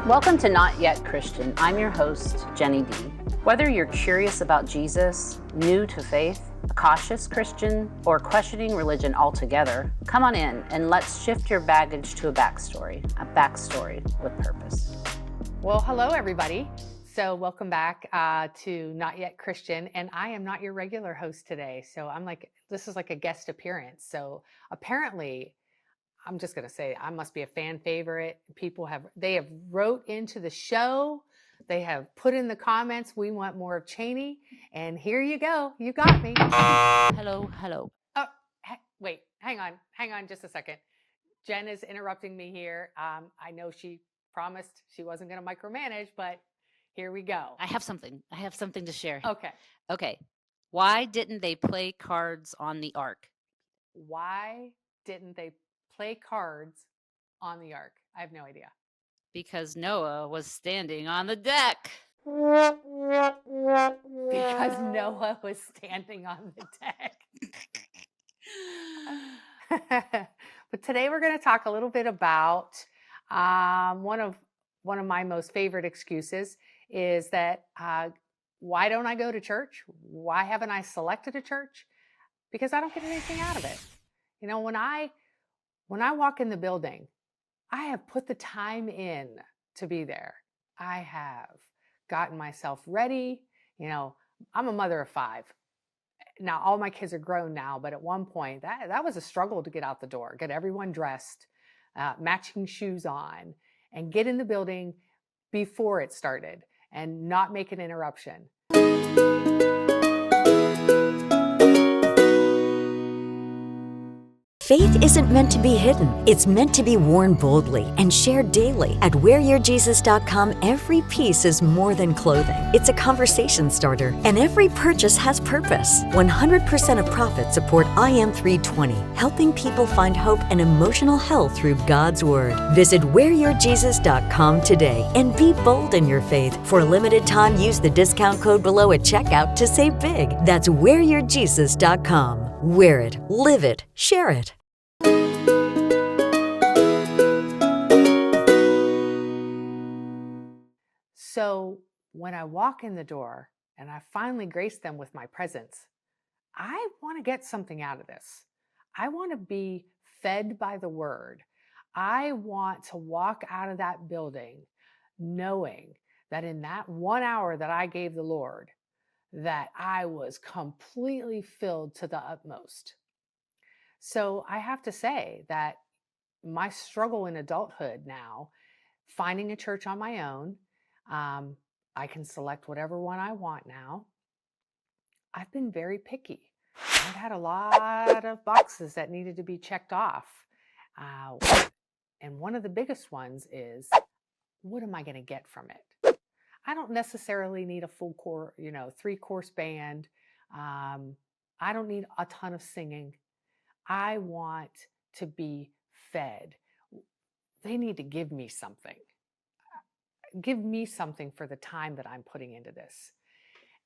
Welcome to Not Yet Christian. I'm your host, Jenny D. Whether you're curious about Jesus, new to faith, a cautious Christian, or questioning religion altogether, come on in and let's shift your baggage to a backstory with purpose. Well, hello, everybody. So welcome back to Not Yet Christian, and I am not your regular host today. So this is like a guest appearance. So apparently, I'm just going to say I must be a fan favorite. They have wrote into the show. They have put in the comments, we want more of Chaney. And here you go. You got me. Hello. Oh, wait, hang on just a second. Jen is interrupting me here. I know she promised she wasn't going to micromanage, but here we go. I have something to share. Okay. Why didn't they play cards on the ark? Why didn't they play cards on the ark? I have no idea. Because Noah was standing on the deck. Because Noah was standing on the deck. But today we're going to talk a little bit about one of my most favorite excuses is that why don't I go to church? Why haven't I selected a church? Because I don't get anything out of it. You know, when I walk in the building, I have put the time in to be there. I have gotten myself ready. You know, I'm a mother of 5. Now, all my kids are grown now, but at one point that was a struggle to get out the door, get everyone dressed, matching shoes on, and get in the building before it started and not make an interruption. Faith isn't meant to be hidden. It's meant to be worn boldly and shared daily. At wearyourjesus.com, every piece is more than clothing. It's a conversation starter, and every purchase has purpose. 100% of profits support IM 320, helping people find hope and emotional health through God's Word. Visit wearyourjesus.com today and be bold in your faith. For a limited time, use the discount code below at checkout to save big. That's wearyourjesus.com. Wear it, live it, share it. So when I walk in the door and I finally grace them with my presence, I want to get something out of this. I want to be fed by the Word. I want to walk out of that building knowing that in that 1 hour that I gave the Lord, that I was completely filled to the utmost. So I have to say that my struggle in adulthood now, finding a church on my own, I can select whatever one I want now. I've been very picky. I've had a lot of boxes that needed to be checked off. And one of the biggest ones is, what am I going to get from it? I don't necessarily need a full course, 3-course band. I don't need a ton of singing. I want to be fed. They need to give me something. Give me something for the time that I'm putting into this.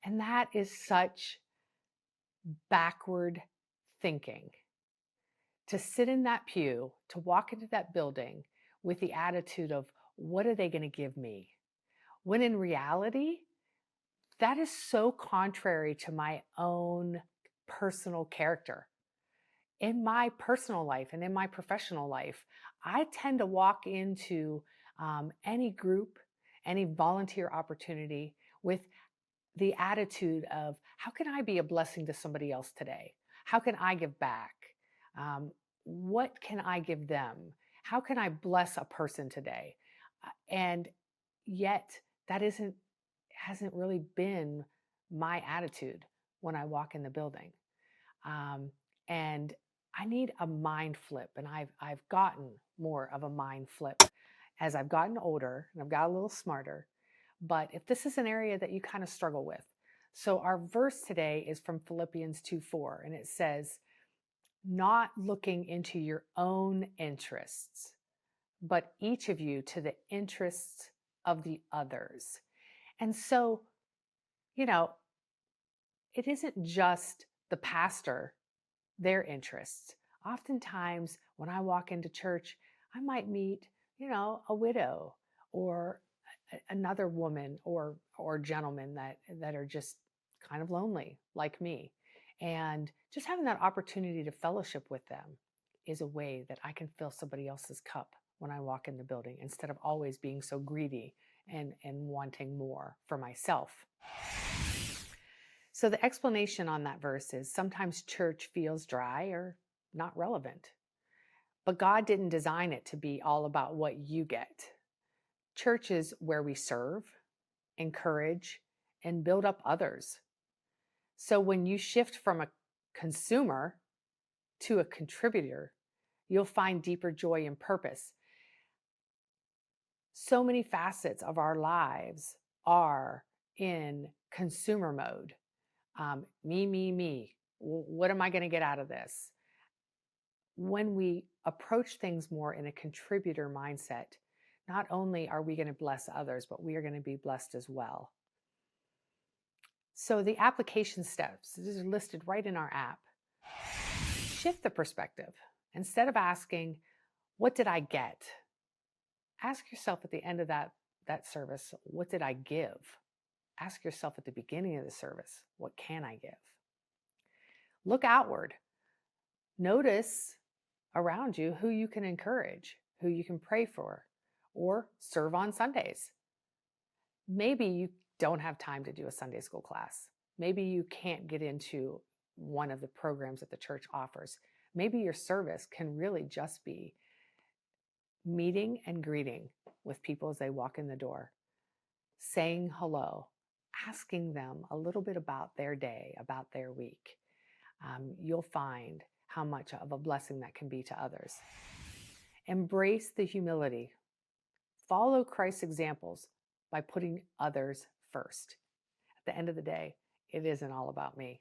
And that is such backward thinking. To sit in that pew, to walk into that building with the attitude of, what are they going to give me? When in reality, that is so contrary to my own personal character. In my personal life and in my professional life, I tend to walk into any group, any volunteer opportunity with the attitude of, how can I be a blessing to somebody else today? How can I give back? What can I give them? How can I bless a person today? And yet that hasn't really been my attitude when I walk in the building. And I need a mind flip, and I've gotten more of a mind flip as I've gotten older and I've got a little smarter. But if this is an area that you kind of struggle with, so our verse today is from Philippians 2:4, and it says, not looking into your own interests, but each of you to the interests of the others. And so, it isn't just the pastor, their interests. Oftentimes when I walk into church, I might meet, a widow or another woman or gentleman that are just kind of lonely like me. And just having that opportunity to fellowship with them is a way that I can fill somebody else's cup when I walk in the building, instead of always being so greedy and wanting more for myself. So the explanation on that verse is sometimes church feels dry or not relevant, but God didn't design it to be all about what you get. Church is where we serve, encourage, and build up others. So when you shift from a consumer to a contributor, you'll find deeper joy and purpose. So many facets of our lives are in consumer mode. Me. What am I going to get out of this? When we approach things more in a contributor mindset, not only are we going to bless others, but we are going to be blessed as well. So the application steps, these are listed right in our app. Shift the perspective. Instead of asking, what did I get? Ask yourself at the end of that service, what did I give? Ask yourself at the beginning of the service, what can I give? Look outward. Notice around you who you can encourage, who you can pray for, or serve on Sundays. Maybe you don't have time to do a Sunday school class. Maybe you can't get into one of the programs that the church offers. Maybe your service can really just be meeting and greeting with people as they walk in the door, saying hello, asking them a little bit about their day, about their week. You'll find how much of a blessing that can be to others. Embrace the humility. Follow Christ's examples by putting others first. At the end of the day, it isn't all about me.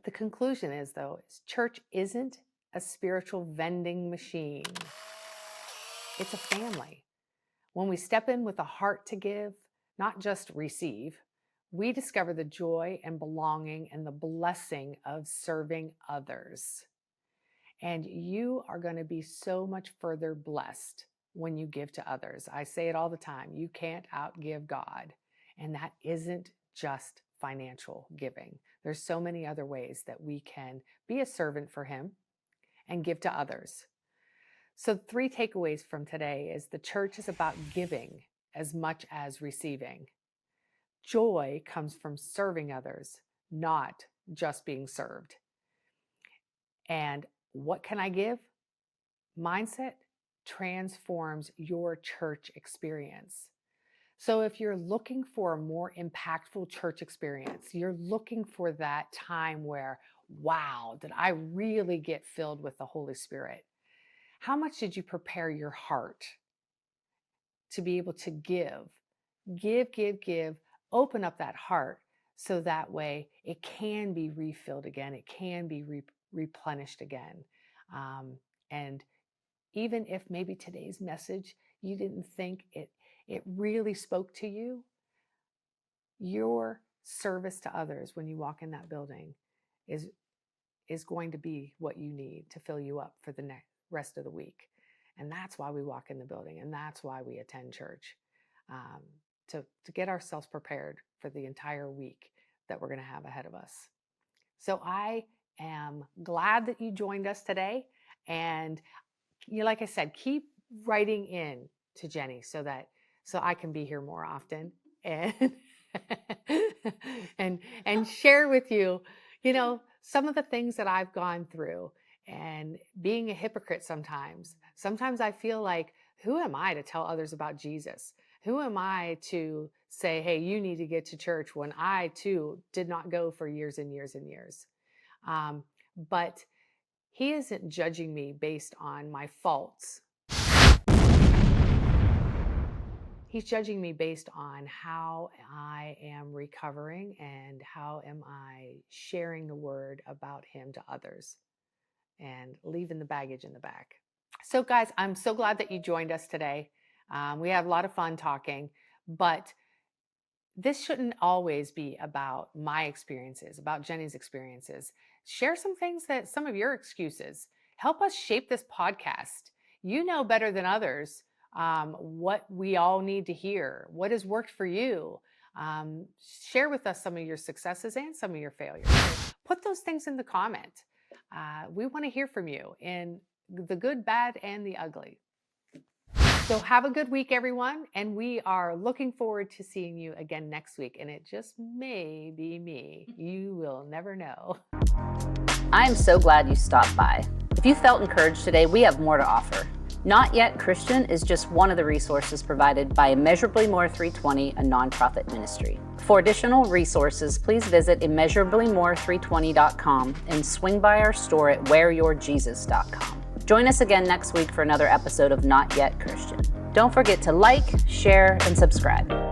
The conclusion is, though, church isn't a spiritual vending machine. It's a family. When we step in with a heart to give, not just receive, we discover the joy and belonging and the blessing of serving others. And you are going to be so much further blessed when you give to others. I say it all the time. You can't outgive God. And that isn't just financial giving. There's so many other ways that we can be a servant for Him and give to others. So 3 takeaways from today is the church is about giving as much as receiving. Joy comes from serving others, not just being served. And what can I give? Mindset transforms your church experience. So if you're looking for a more impactful church experience, you're looking for that time where, wow, did I really get filled with the Holy Spirit? How much did you prepare your heart to be able to give? Give, open up that heart so that way it can be refilled again. It can be replenished again. And even if maybe today's message, you didn't think it really spoke to you, your service to others when you walk in that building is going to be what you need to fill you up for the rest of the week. And that's why we walk in the building, and that's why we attend church, to get ourselves prepared for the entire week that we're going to have ahead of us. So I am glad that you joined us today. And like I said, keep writing in to Jenny so I can be here more often and and share with you, some of the things that I've gone through, and being a hypocrite sometimes. Sometimes I feel like, who am I to tell others about Jesus? Who am I to say, hey, you need to get to church, when I too did not go for years and years and years. But He isn't judging me based on my faults. He's judging me based on how I am recovering and how am I sharing the word about Him to others and leaving the baggage in the back. So guys, I'm so glad that you joined us today. We had a lot of fun talking, but this shouldn't always be about my experiences, about Jenny's experiences. Share some of your excuses. Help us shape this podcast. You know better than others what we all need to hear, what has worked for you. Share with us some of your successes and some of your failures. Put those things in the comment. We want to hear from you in the good, bad, and the ugly. So have a good week, everyone. And we are looking forward to seeing you again next week. And it just may be me. You will never know. I am so glad you stopped by. If you felt encouraged today, we have more to offer. Not Yet Christian is just one of the resources provided by Immeasurably More 320, a nonprofit ministry. For additional resources, please visit immeasurablymore320.com and swing by our store at whereyourjesus.com. Join us again next week for another episode of Not Yet Christian. Don't forget to like, share, and subscribe.